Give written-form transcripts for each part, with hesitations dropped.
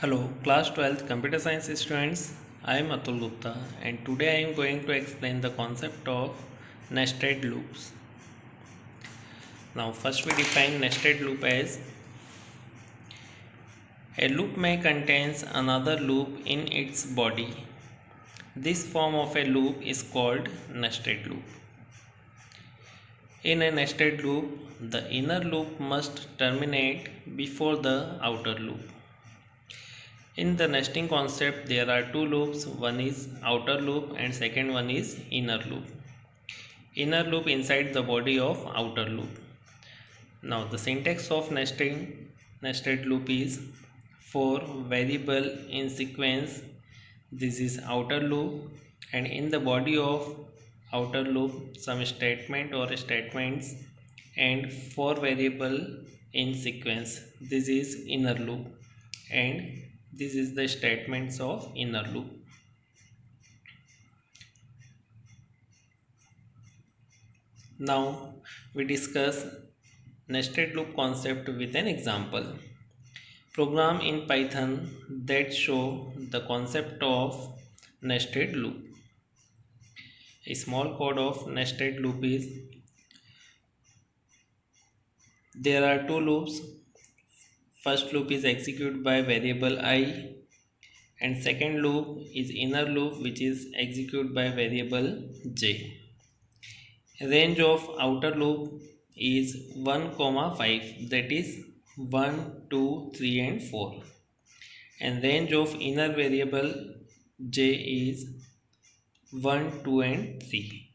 Hello, class 12th computer science students. I am Atul Gupta and today I am going to explain the concept of nested loops. Now, first we define nested loop as a loop may contains another loop in its body. This form of a loop is called nested loop. In a nested loop, the inner loop must terminate before the outer loop. In the nesting concept, there are two loops. One is outer loop and second one is inner loop. Inner loop inside the body of outer loop. Now the syntax of nested loop is for variable in sequence. This is outer loop, and in the body of outer loop some statement or statements, and for variable in sequence. This is inner loop, and this is the statements of inner loop. Now we discuss nested loop concept with an example. Program in Python that show the concept of nested loop. A small code of nested loop is there are two loops. First loop is executed by variable I, and second loop is inner loop which is executed by variable j. Range of outer loop is 1, 5, that is 1, 2, 3 and 4, and range of inner variable j is 1, 2 and 3.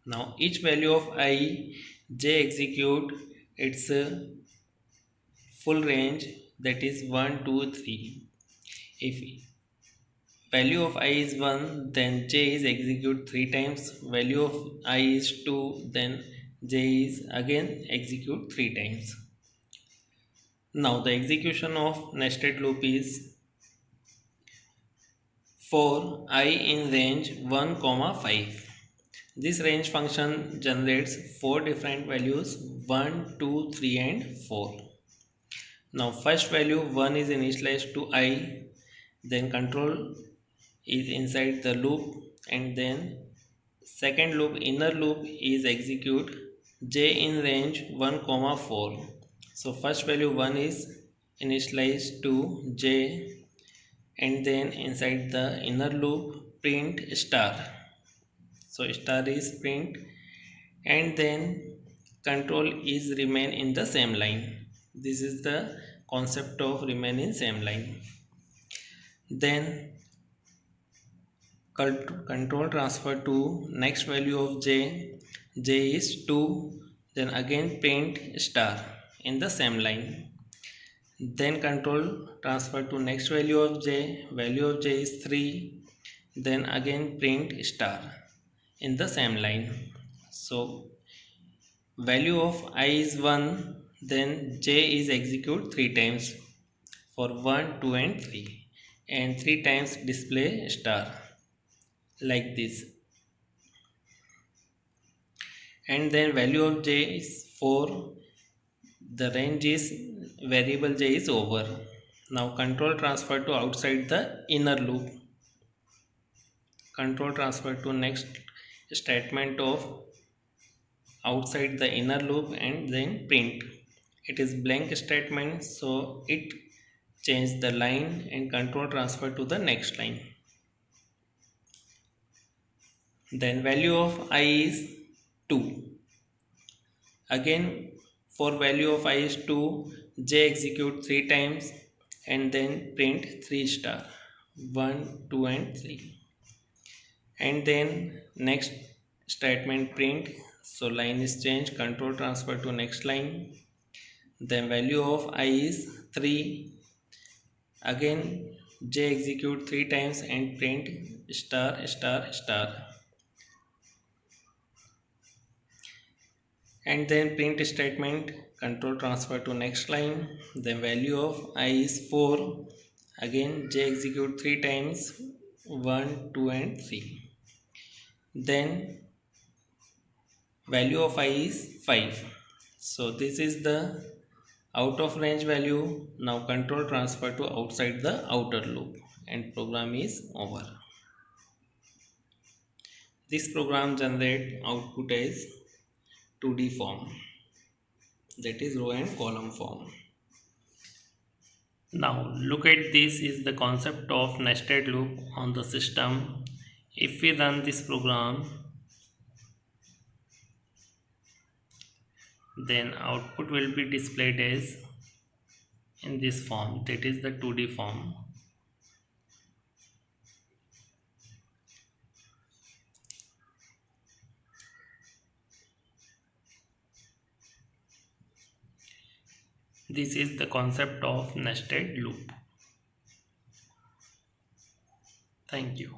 Now each value of I, j execute its full range, that is 1, 2, 3. If value of I is 1, then j is execute 3 times. Value of I is 2, then j is again execute 3 times. Now the execution of nested loop is for I in range 1, 5. This range function generates 4 different values 1, 2, 3 and 4. Now first value 1 is initialized to I, then control is inside the loop, and then second loop inner loop is execute j in range 1, 4. So first value 1 is initialized to j, and then inside the inner loop print star. So star is print, and then control is remain in the same line. This is the concept of remain in same line. Then control transfer to next value of j is 2, then again print star in the same line. Then control transfer to next value of j is 3, then again print star in the same line. So value of I is 1, then j is execute 3 times for 1, 2 and 3, and 3 times display star like this, and then value of j is 4. The range is variable j is over. Now control transfer to outside the inner loop. Control transfer to next statement of outside the inner loop, and then print. It is blank statement, so it change the line, and control transfer to the next line. Then value of I is 2. Again for value of I is 2, j execute 3 times, and then print 3 star 1, 2 and 3, and then next statement print. So line is changed, control transfer to next line. Then value of I is 3. Again j execute 3 times and print star star star, and then print statement, control transfer to next line. Then value of I is 4. Again j execute 3 times 1, 2 and 3. Then value of I is 5. So this is the Out of range value, now control transfer to outside the outer loop and program is over. This program generate output as 2D form, that is row and column form. Now look at this is the concept of nested loop on the system. If we run this program, then output will be displayed as in this form, that is the 2D form. This is the concept of nested loop. Thank you.